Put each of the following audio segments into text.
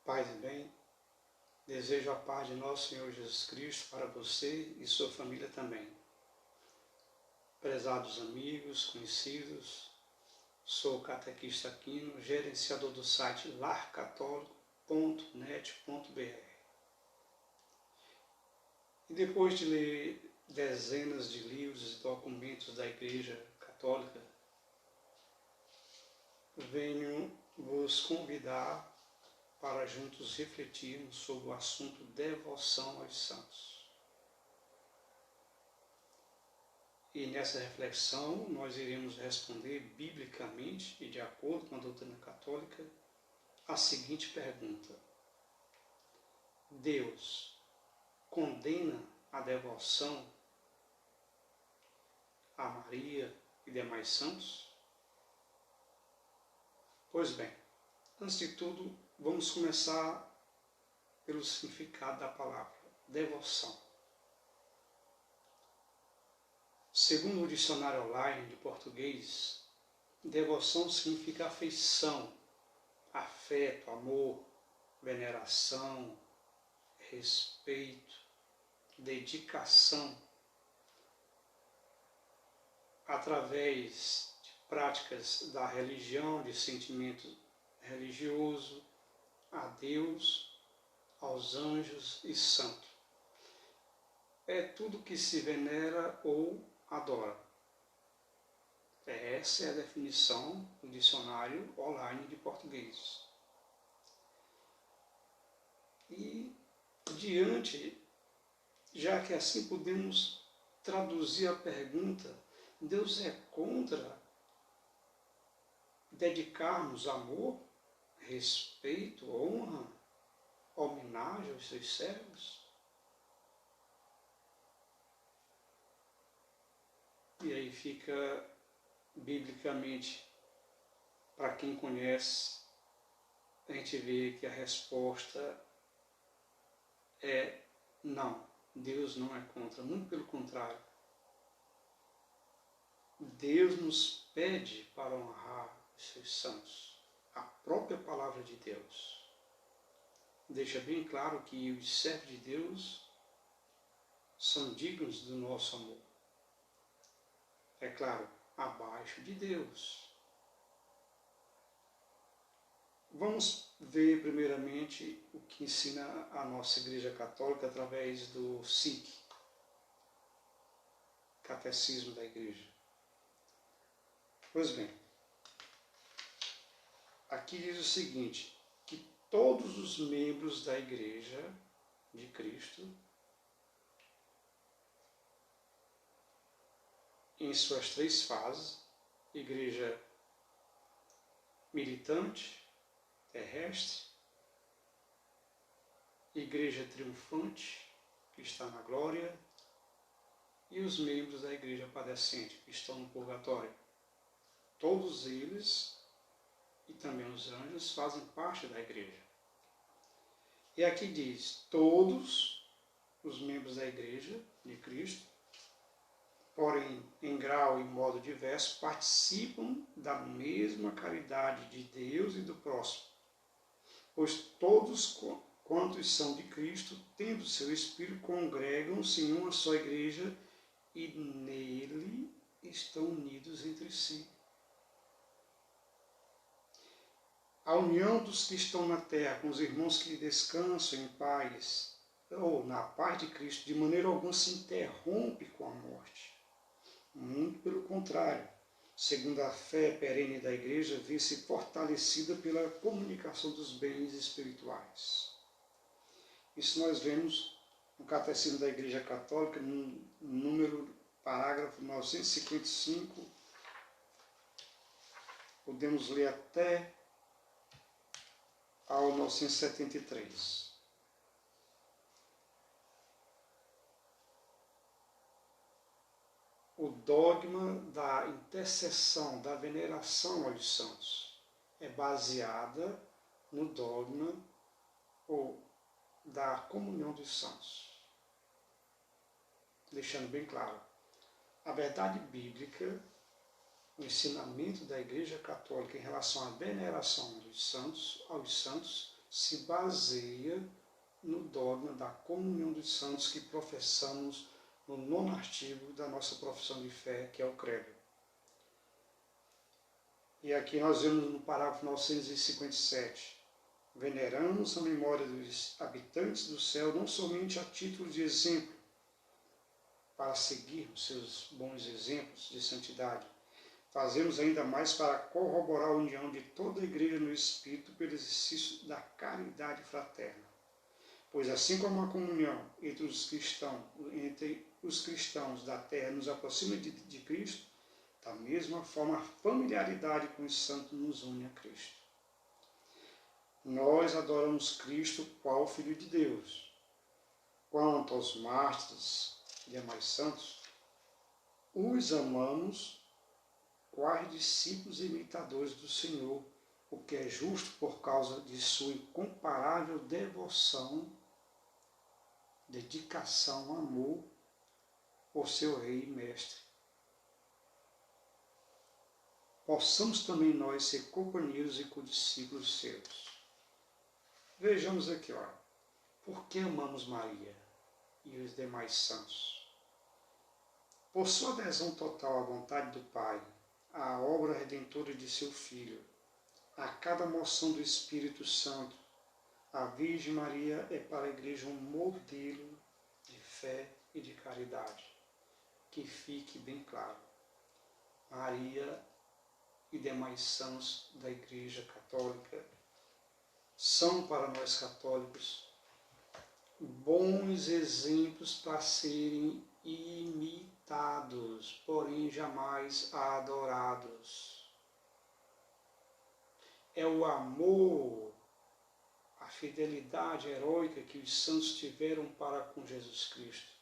Paz e bem, desejo a paz de nosso Senhor Jesus Cristo para você e sua família também. Prezados amigos, conhecidos, sou o catequista Aquino, gerenciador do site larcatólico.net.br. E depois de ler dezenas de livros e documentos da Igreja Católica, venho vos convidar para juntos refletirmos sobre o assunto devoção aos santos. E nessa reflexão nós iremos responder biblicamente e de acordo com a doutrina católica a seguinte pergunta: Deus condena a devoção a Maria e demais santos? Pois bem, antes de tudo, vamos começar pelo significado da palavra devoção. Segundo o dicionário online de português, devoção significa afeição, afeto, amor, veneração, respeito, dedicação, através de práticas da religião, de sentimento religioso, a Deus, aos anjos e santos. É tudo que se venera ou adora. Essa é a definição do dicionário online de português. E diante, já que assim podemos traduzir a pergunta, Deus é contra dedicarmos amor, respeito, honra, homenagem aos seus servos? E aí fica, biblicamente, para quem conhece, a gente vê que a resposta é não. Deus não é contra, muito pelo contrário. Deus nos pede para honrar os seus santos. A própria palavra de Deus deixa bem claro que os servos de Deus são dignos do nosso amor. É claro, abaixo de Deus. Vamos ver primeiramente o que ensina a nossa Igreja Católica através do SIC, Catecismo da Igreja. Pois bem, aqui diz o seguinte, que todos os membros da Igreja de Cristo, em suas três fases, igreja militante, terrestre, igreja triunfante, que está na glória, e os membros da igreja padecente, que estão no purgatório. Todos eles, e também os anjos, fazem parte da igreja. E aqui diz, todos os membros da igreja de Cristo, porém em grau e modo diverso, participam da mesma caridade de Deus e do próximo, pois todos quantos são de Cristo, tendo seu Espírito, congregam-se em uma só igreja e nele estão unidos entre si. A união dos que estão na terra com os irmãos que descansam em paz, ou na paz de Cristo, de maneira alguma se interrompe com a morte. Muito pelo contrário, segundo a fé perene da Igreja, vê-se fortalecida pela comunicação dos bens espirituais. Isso nós vemos no Catecismo da Igreja Católica, no parágrafo 955, podemos ler até ao 973. O dogma da intercessão, da veneração aos santos, é baseada no dogma ou da comunhão dos santos. Deixando bem claro, a verdade bíblica, o ensinamento da Igreja Católica em relação à veneração dos santos, aos santos, se baseia no dogma da comunhão dos santos que professamos no 9º artigo da nossa profissão de fé, que é o credo. E aqui nós vemos no parágrafo 957, veneramos a memória dos habitantes do céu não somente a título de exemplo, para seguir os seus bons exemplos de santidade, fazemos ainda mais para corroborar a união de toda a igreja no Espírito pelo exercício da caridade fraterna. Pois assim como a comunhão entre os cristãos da terra nos aproxima de Cristo, da mesma forma a familiaridade com os santos nos une a Cristo. Nós adoramos Cristo qual Filho de Deus. Quanto aos mártires e demais santos, os amamos quais discípulos e imitadores do Senhor, o que é justo por causa de sua incomparável devoção, dedicação, amor por seu Rei e Mestre. Possamos também nós ser companheiros e condiscípulos seus. Vejamos aqui, por que amamos Maria e os demais santos? Por sua adesão total à vontade do Pai, à obra redentora de seu Filho, a cada moção do Espírito Santo, a Virgem Maria é para a Igreja um modelo de fé e de caridade. Que fique bem claro. Maria e demais santos da Igreja Católica são para nós católicos bons exemplos para serem imitados, porém jamais adorados. É o amor, a fidelidade heróica que os santos tiveram para com Jesus Cristo,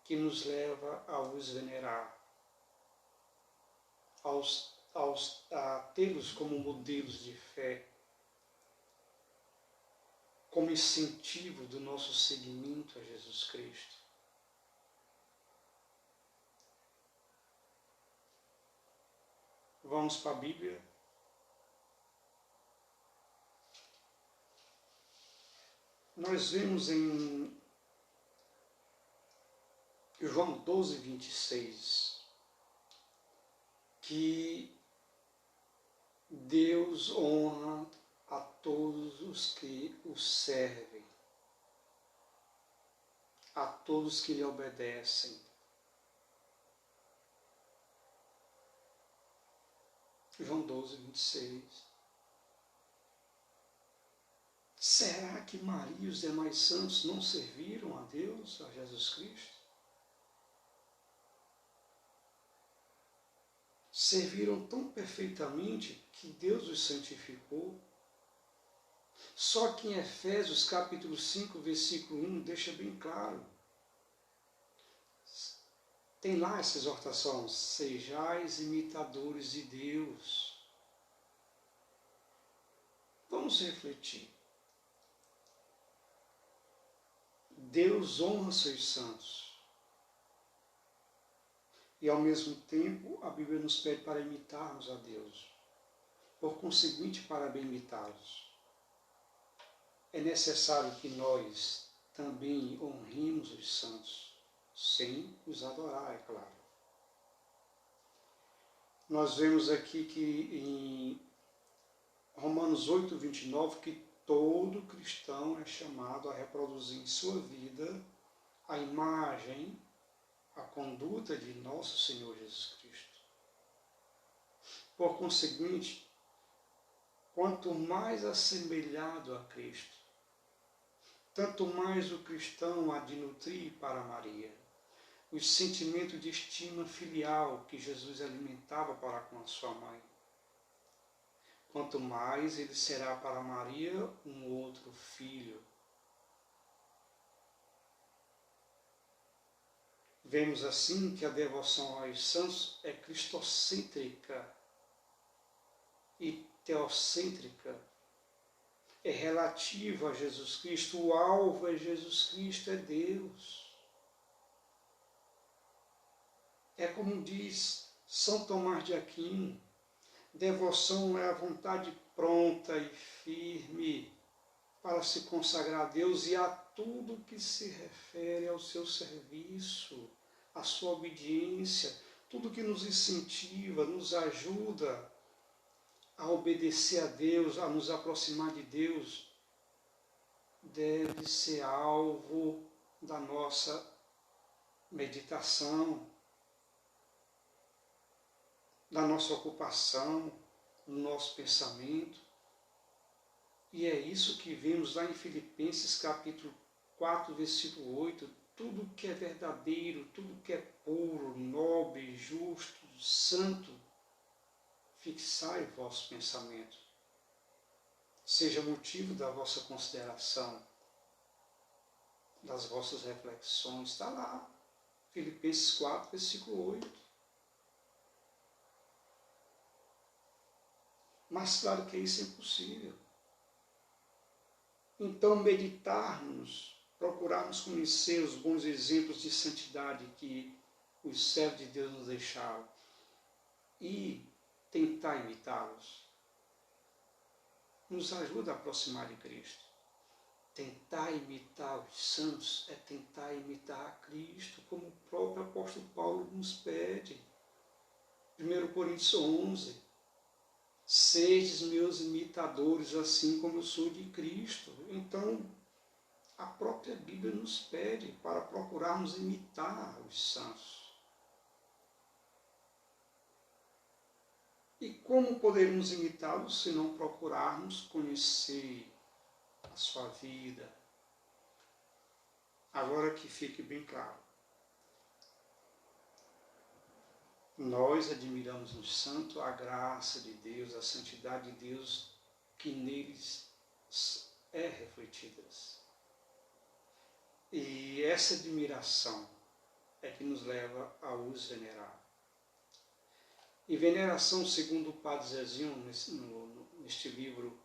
que nos leva a os venerar, a tê-los como modelos de fé, como incentivo do nosso seguimento a Jesus Cristo. Vamos para a Bíblia. Nós vemos em João 12, 26, que Deus honra a todos os que o servem, a todos que lhe obedecem. João 12, 26. Será que Maria e os demais santos não serviram a Deus, a Jesus Cristo? Serviram tão perfeitamente que Deus os santificou. Só que em Efésios capítulo 5, versículo 1, deixa bem claro. Tem lá essa exortação, sejais imitadores de Deus. Vamos refletir. Deus honra seus santos. E ao mesmo tempo, a Bíblia nos pede para imitarmos a Deus. Por conseguinte, para bem imitá-los, é necessário que nós também honremos os santos, sem os adorar, é claro. Nós vemos aqui que em Romanos 8, 29, que todo cristão é chamado a reproduzir em sua vida a imagem, a conduta de nosso Senhor Jesus Cristo. Por conseguinte, quanto mais assemelhado a Cristo, tanto mais o cristão há de nutrir para Maria os sentimentos de estima filial que Jesus alimentava para com a sua mãe. Quanto mais ele será para Maria um outro filho. Vemos assim que a devoção aos santos é cristocêntrica e teocêntrica. É relativa a Jesus Cristo, o alvo é Jesus Cristo, é Deus. É como diz São Tomás de Aquino, devoção é a vontade pronta e firme para se consagrar a Deus e a tudo que se refere ao seu serviço, à sua obediência, tudo que nos incentiva, nos ajuda a obedecer a Deus, a nos aproximar de Deus, deve ser alvo da nossa meditação, da nossa ocupação, do nosso pensamento. E é isso que vemos lá em Filipenses capítulo 4, versículo 8, tudo que é verdadeiro, tudo que é puro, nobre, justo, santo, fixai o vosso pensamento. Seja motivo da vossa consideração, das vossas reflexões. Está lá, Filipenses 4, versículo 8. Mas claro que isso é impossível. Então, meditarmos, procurarmos conhecer os bons exemplos de santidade que os servos de Deus nos deixaram e tentar imitá-los, nos ajuda a aproximar de Cristo. Tentar imitar os santos é tentar imitar a Cristo, como o próprio apóstolo Paulo nos pede. 1 Coríntios 11. Sedes meus imitadores, assim como eu sou de Cristo. Então, a própria Bíblia nos pede para procurarmos imitar os santos. E como poderemos imitá-los se não procurarmos conhecer a sua vida? Agora que fique bem claro. Nós admiramos no santo a graça de Deus, a santidade de Deus que neles é refletida. E essa admiração é que nos leva a os venerar. E veneração, segundo o Padre Zezinho, neste livro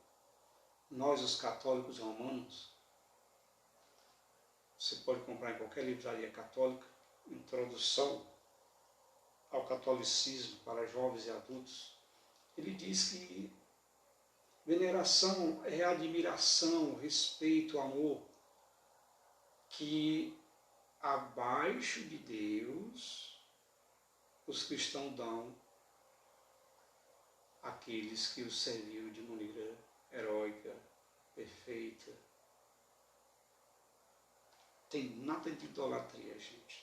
Nós os Católicos Romanos, você pode comprar em qualquer livraria católica, Introdução ao Catolicismo para Jovens e Adultos, ele diz que veneração é admiração, respeito, amor, que abaixo de Deus os cristãos dão àqueles que os serviu de maneira heróica, perfeita. Tem nada de idolatria, gente.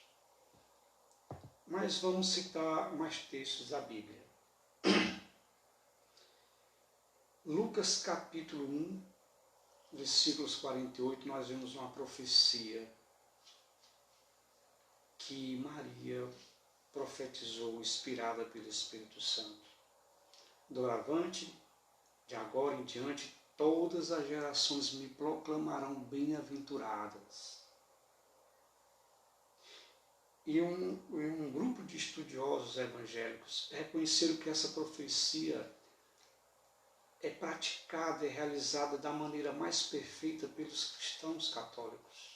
Mas vamos citar mais textos da Bíblia. Lucas capítulo 1, versículos 48, nós vemos uma profecia que Maria profetizou, inspirada pelo Espírito Santo. Doravante, de agora em diante, todas as gerações me proclamarão bem-aventuradas. E um grupo de estudiosos evangélicos reconheceram que essa profecia é praticada e realizada da maneira mais perfeita pelos cristãos católicos.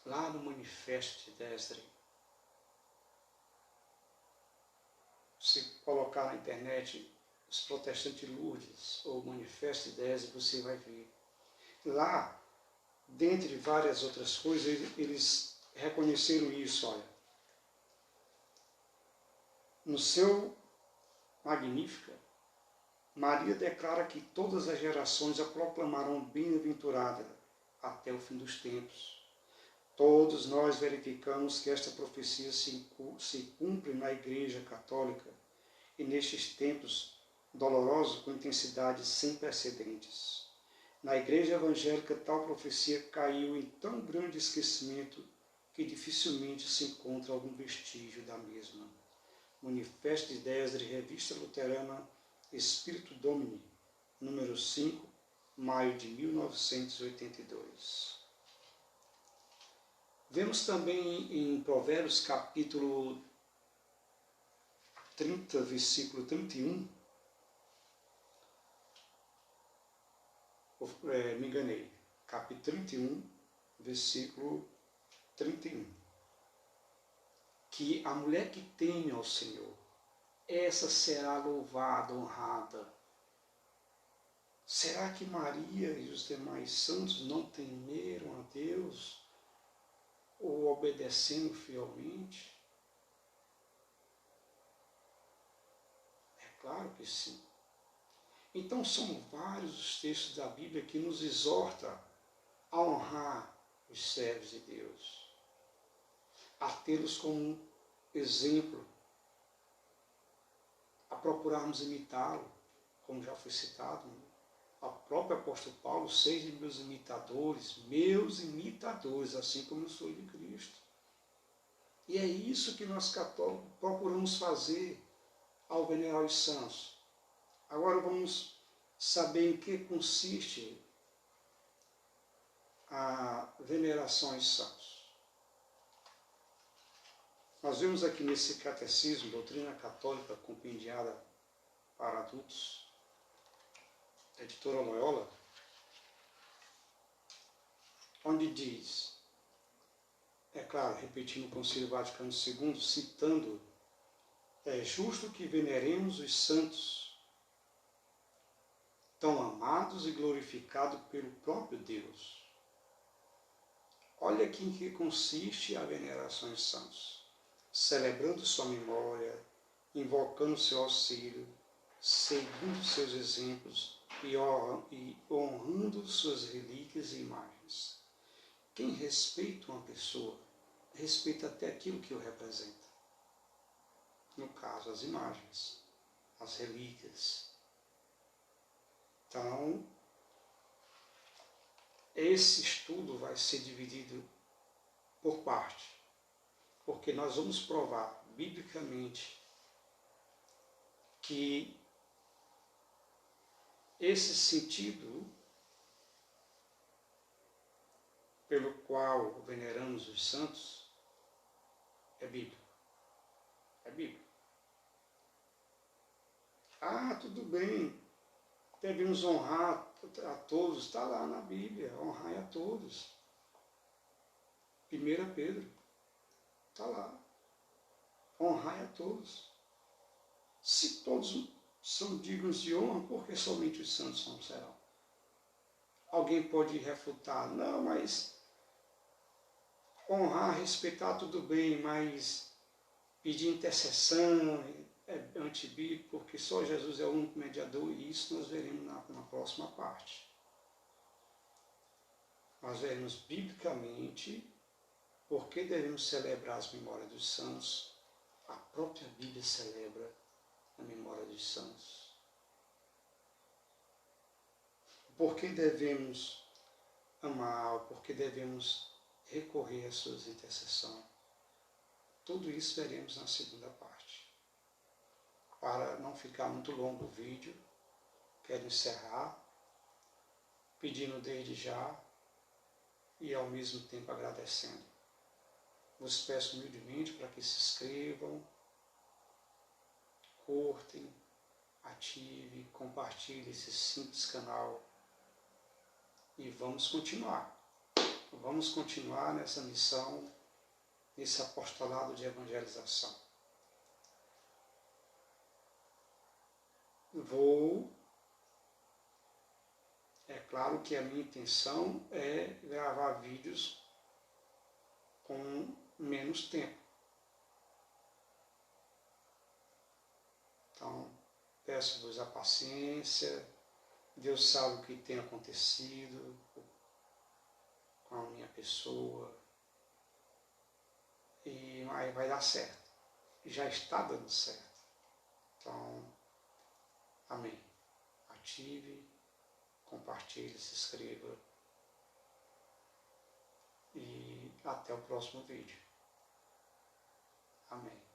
Lá no Manifesto de Désdre, se colocar na internet os protestantes de Lourdes ou Manifesto de Désdre, você vai ver. Lá, dentre várias outras coisas, eles reconheceram isso, olha. No seu Magnífica, Maria declara que todas as gerações a proclamarão bem-aventurada até o fim dos tempos. Todos nós verificamos que esta profecia se cumpre na Igreja Católica e nestes tempos dolorosos com intensidade sem precedentes. Na Igreja Evangélica, tal profecia caiu em tão grande esquecimento que dificilmente se encontra algum vestígio da mesma. Manifesto de Désdre, Revista Luterana, Espírito Domini, número 5, maio de 1982. Vemos também em Provérbios, capítulo 30, versículo 31, me enganei, capítulo 31, versículo 31, que a mulher que teme ao Senhor, essa será louvada, honrada. Será que Maria e os demais santos não temeram a Deus ou obedecendo fielmente? É claro que sim. Então são vários os textos da Bíblia que nos exortam a honrar os servos de Deus, a tê-los como exemplo, a procurarmos imitá-lo, como já foi citado, né? O próprio apóstolo Paulo, sejam meus imitadores, assim como eu sou de Cristo. E é isso que nós católicos procuramos fazer ao venerar os santos. Agora vamos saber em que consiste a veneração aos santos. Nós vemos aqui nesse catecismo, Doutrina Católica Compendiada para Adultos, da editora Loyola, onde diz, é claro, repetindo o Concílio Vaticano II, citando, é justo que veneremos os santos, tão amados e glorificados pelo próprio Deus. Olha aqui em que consiste a veneração aos santos. Celebrando sua memória, invocando seu auxílio, seguindo seus exemplos e honrando suas relíquias e imagens. Quem respeita uma pessoa, respeita até aquilo que o representa. No caso, as imagens, as relíquias. Então, esse estudo vai ser dividido por parte, porque nós vamos provar biblicamente que esse sentido pelo qual veneramos os santos é bíblico. É bíblico. Ah, tudo bem, devemos honrar a todos, está lá na Bíblia, honrai a todos. 1 Pedro, está lá, honrai a todos. Se todos são dignos de honra, por que somente os santos não serão? Alguém pode refutar, não, mas honrar, respeitar, tudo bem, mas pedir intercessão é antibíblico, porque só Jesus é o único mediador, e isso nós veremos na próxima parte. Nós veremos biblicamente por que devemos celebrar as memórias dos santos. A própria Bíblia celebra a memória dos santos. Por que devemos amar, por que devemos recorrer às suas intercessões. Tudo isso veremos na segunda parte. Para não ficar muito longo o vídeo, quero encerrar pedindo desde já e ao mesmo tempo agradecendo. Vos peço humildemente para que se inscrevam, curtem, ative, compartilhe esse simples canal e vamos continuar. Vamos continuar nessa missão, nesse apostolado de evangelização. É claro que a minha intenção é gravar vídeos com menos tempo. Então, peço-vos a paciência. Deus sabe o que tem acontecido com a minha pessoa. E aí vai dar certo. Já está dando certo. Então, amém. Ative, compartilhe, se inscreva. E até o próximo vídeo. Amém.